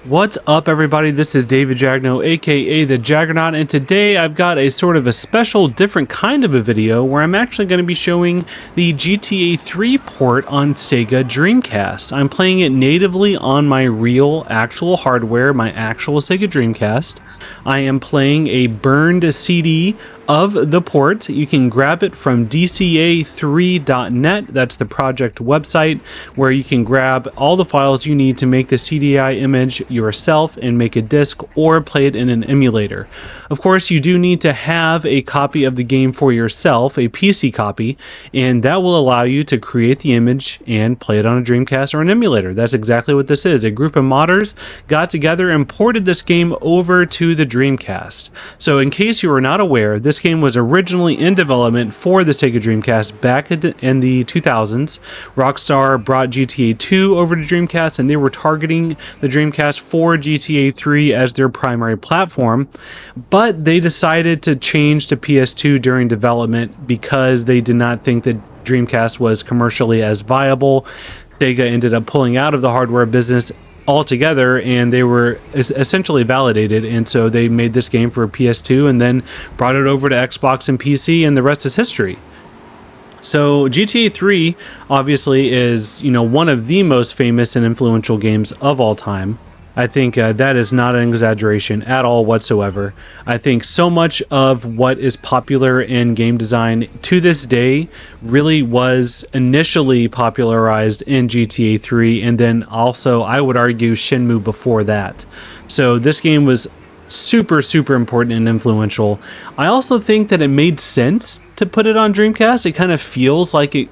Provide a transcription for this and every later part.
What's up, everybody? This is David Jagneaux, aka the Jaggernaut, and today I've got a sort of a special, different kind of a video where I'm actually going to be showing the GTA 3 port on Sega Dreamcast. I'm playing it natively on my real, actual hardware, my actual Sega Dreamcast. I am playing a burned CD of the port. You can grab it from dca3.net. That's the project website where you can grab all the files you need to make the CDI image yourself and make a disc or play it in an emulator. Of course, you do need to have a copy of the game for yourself, a PC copy, and that will allow you to create the image and play it on a Dreamcast or an emulator. That's exactly what this is. A group of modders got together and ported this game over to the Dreamcast. So in case you were not aware, this game was originally in development for the Sega Dreamcast back in the 2000s. Rockstar brought GTA 2 over to Dreamcast, and they were targeting the Dreamcast for GTA 3 as their primary platform, but they decided to change to PS2 during development because they did not think that Dreamcast was commercially as viable. Sega ended up pulling out of the hardware business altogether, and they were essentially validated, and so they made this game for PS2 and then brought it over to Xbox and PC, and the rest is history. So GTA 3 obviously is, one of the most famous and influential games of all time. I think that is not an exaggeration at all whatsoever. I think so much of what is popular in game design to this day really was initially popularized in GTA 3, and then also, I would argue, Shenmue before that. So this game was super important and influential. I also think that it made sense to put it on Dreamcast. It kind of feels like it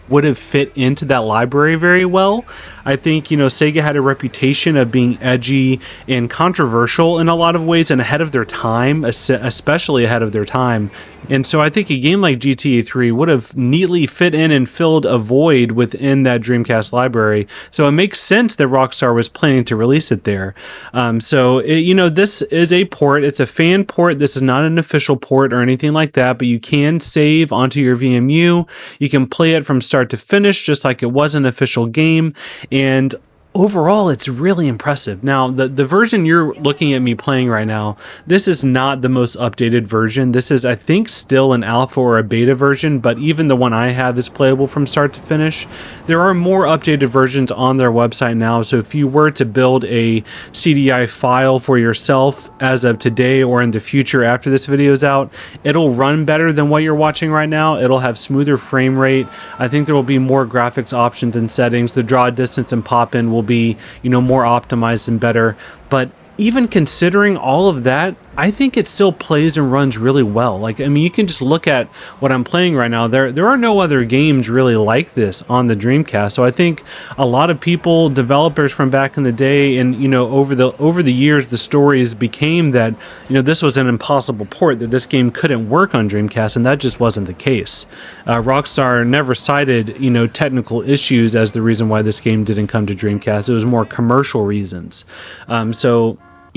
would have fit into that library very well. I think, Sega had a reputation of being edgy and controversial in a lot of ways and ahead of their time, especially ahead of their time. And so I think a game like GTA 3 would have neatly fit in and filled a void within that Dreamcast library. So it makes sense that Rockstar was planning to release it there. This is a port. It's a fan port. This is not an official port or anything like that, but you can save onto your VMU. You can play it from start to finish, just like it was an official game. And overall, it's really impressive. Now, the version you're looking at me playing right now, this is not the most updated version. This is, I think, still an alpha or a beta version, but even the one I have is playable from start to finish. There are more updated versions on their website now, so if you were to build a CDI file for yourself as of today or in the future after this video is out, it'll run better than what you're watching right now. It'll have smoother frame rate. I think there will be more graphics options and settings. The draw distance and pop-in will be more optimized and better, but even considering all of that, I think it still plays and runs really well. You can just look at what I'm playing right now. There are no other games really like this on the Dreamcast. So I think a lot of people, developers from back in the day, and over the years, the stories became that this was an impossible port, that this game couldn't work on Dreamcast, and that just wasn't the case. Rockstar never cited technical issues as the reason why this game didn't come to Dreamcast. It was more commercial reasons.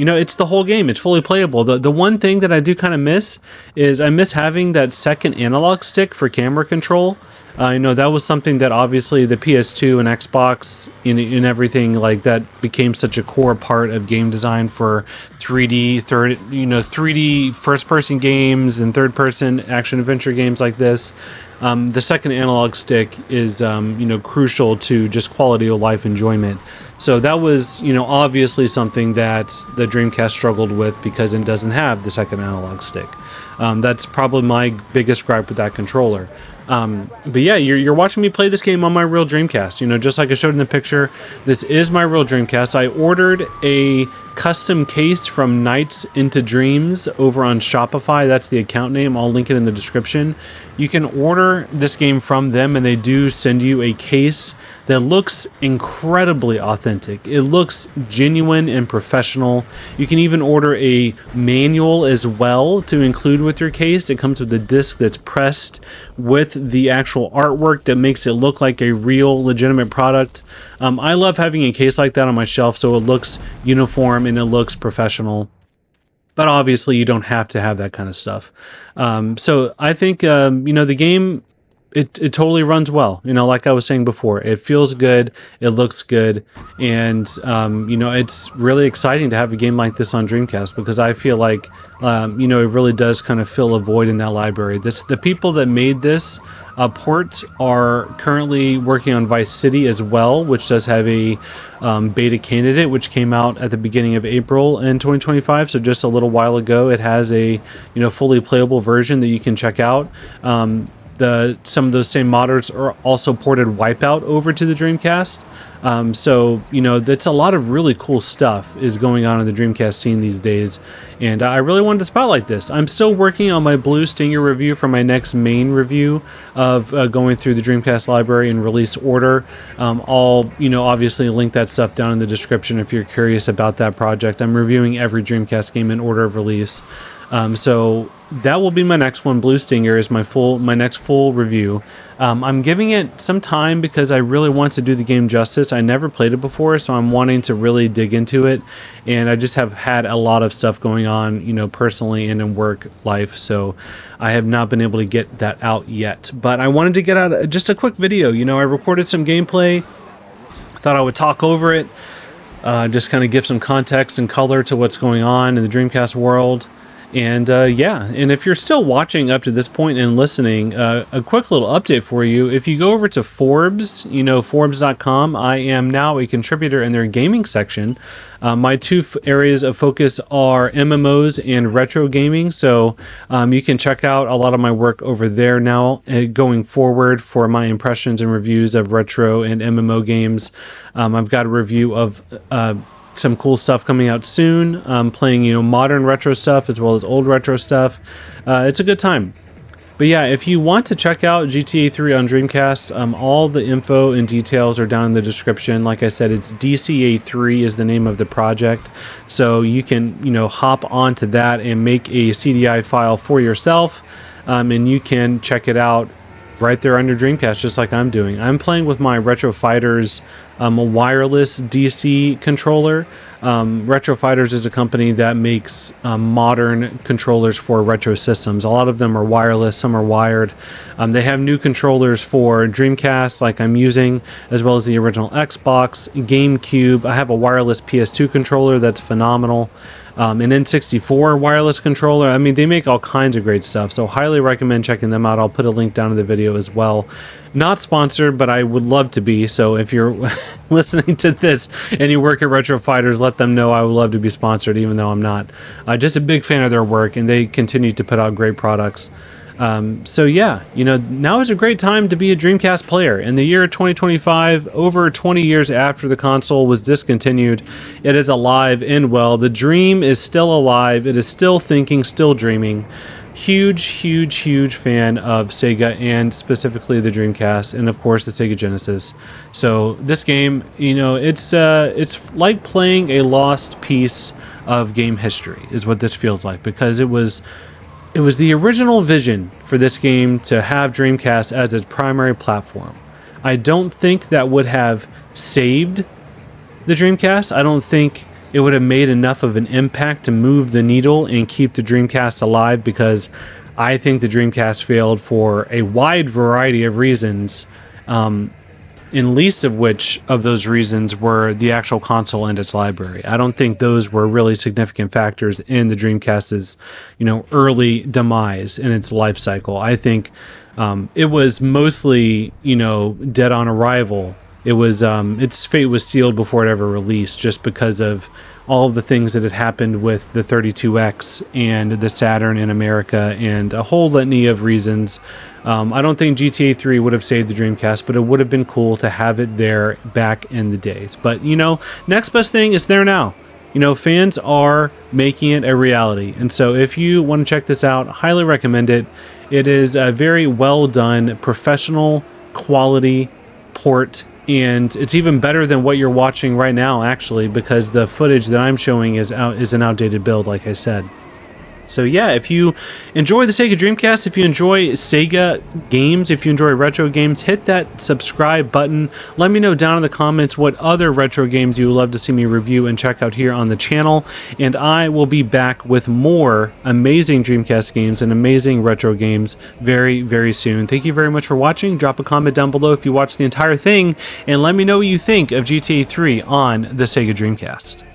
It's the whole game. It's fully playable. The one thing that I do kind of miss is I miss having that second analog stick for camera control. That was something that obviously the PS2 and Xbox and everything like that became such a core part of game design for 3D first-person games and third-person action-adventure games like this. The second analog stick is, crucial to just quality of life enjoyment. So that was, obviously something that the Dreamcast struggled with because it doesn't have the second analog stick. That's probably my biggest gripe with that controller. But yeah, you're watching me play this game on my real Dreamcast. Just like I showed in the picture, this is my real Dreamcast. I ordered a custom case from Nights into Dreams over on Shopify. That's the account name. I'll link it in the description. You can order this game from them, and they do send you a case that looks incredibly authentic. It looks genuine and professional. You can even order a manual as well to include with your case. It comes with a disc that's pressed with the actual artwork that makes it look like a real legitimate product. I love having a case like that on my shelf so it looks uniform and it looks professional. But obviously you don't have to have that kind of stuff. So I think, the game it totally runs well. You know, like I was saying before, it feels good, it looks good, and you know, it's really exciting to have a game like this on Dreamcast because I feel like you know, it really does kind of fill a void in that library. The people that made this port are currently working on Vice City as well, which does have a beta candidate, which came out at the beginning of April in 2025. So just a little while ago, it has a, you know, fully playable version that you can check out. Some of those same modders are also ported Wipeout over to the Dreamcast. So, you know, that's a lot of really cool stuff is going on in the Dreamcast scene these days. And I really wanted to spotlight this. I'm still working on my Blue Stinger review for my next main review of going through the Dreamcast library in release order. I'll, you know, obviously link that stuff down in the description if you're curious about that project. I'm reviewing every Dreamcast game in order of release. So that will be my next one. Blue Stinger is my next full review. I'm giving it some time because I really want to do the game justice. I never played it before, so I'm wanting to really dig into it. And I just have had a lot of stuff going on, you know, personally and in work life, so I have not been able to get that out yet. But I wanted to get out just a quick video. You know, I recorded some gameplay. Thought I would talk over it, just kind of give some context and color to what's going on in the Dreamcast world. And yeah, and if you're still watching up to this point and listening, a quick little update for you. If you go over to Forbes, you know, Forbes.com, I am now a contributor in their gaming section. My two areas of focus are MMOs and retro gaming, so you can check out a lot of my work over there now going forward for my impressions and reviews of retro and MMO games. I've got a review of some cool stuff coming out soon. Playing, you know, modern retro stuff as well as old retro stuff. It's a good time. But yeah, if you want to check out GTA 3 on Dreamcast, all the info and details are down in the description. Like I said, it's DCA3 is the name of the project. So you can, you know, hop onto that and make a CDI file for yourself. And you can check it out right there on your Dreamcast, just like I'm doing. I'm playing with my Retro Fighters a wireless DC controller. Retro Fighters is a company that makes modern controllers for retro systems. A lot of them are wireless, some are wired. They have new controllers for Dreamcast, like I'm using, as well as the original Xbox, GameCube. I have a wireless PS2 controller that's phenomenal. An N64 wireless controller. I mean, they make all kinds of great stuff, so highly recommend checking them out. I'll put a link down in the video as well. Not sponsored, but I would love to be, so if you're listening to this and you work at Retro Fighters, let them know I would love to be sponsored, even though I'm not. Just a big fan of their work, and they continue to put out great products. So yeah, you know, now is a great time to be a Dreamcast player. In the year 2025, over 20 years after the console was discontinued, it is alive and well. The dream is still alive. It is still thinking, still dreaming. Huge fan of Sega and specifically the Dreamcast and of course the Sega Genesis. So this game, you know, it's like playing a lost piece of game history is what this feels like, because it was the original vision for this game to have Dreamcast as its primary platform. I don't think that would have saved the Dreamcast. I don't think it would have made enough of an impact to move the needle and keep the Dreamcast alive, because I think the Dreamcast failed for a wide variety of reasons, in least of which of those reasons were the actual console and its library. I don't think those were really significant factors in the Dreamcast's, you know, early demise in its life cycle. I think it was mostly, you know, dead on arrival. It was its fate was sealed before it ever released, just because of all of the things that had happened with the 32X and the Saturn in America and a whole litany of reasons. I don't think GTA 3 would have saved the Dreamcast, but it would have been cool to have it there back in the days. But, you know, next best thing is there now. You know, fans are making it a reality. And so if you want to check this out, highly recommend it. It is a very well done, professional quality port. And it's even better than what you're watching right now, actually, because the footage that I'm showing is an outdated build, like I said. So yeah, if you enjoy the Sega Dreamcast, if you enjoy Sega games, if you enjoy retro games, hit that subscribe button. Let me know down in the comments what other retro games you would love to see me review and check out here on the channel. And I will be back with more amazing Dreamcast games and amazing retro games very, very soon. Thank you very much for watching. Drop a comment down below if you watched the entire thing, and let me know what you think of GTA 3 on the Sega Dreamcast.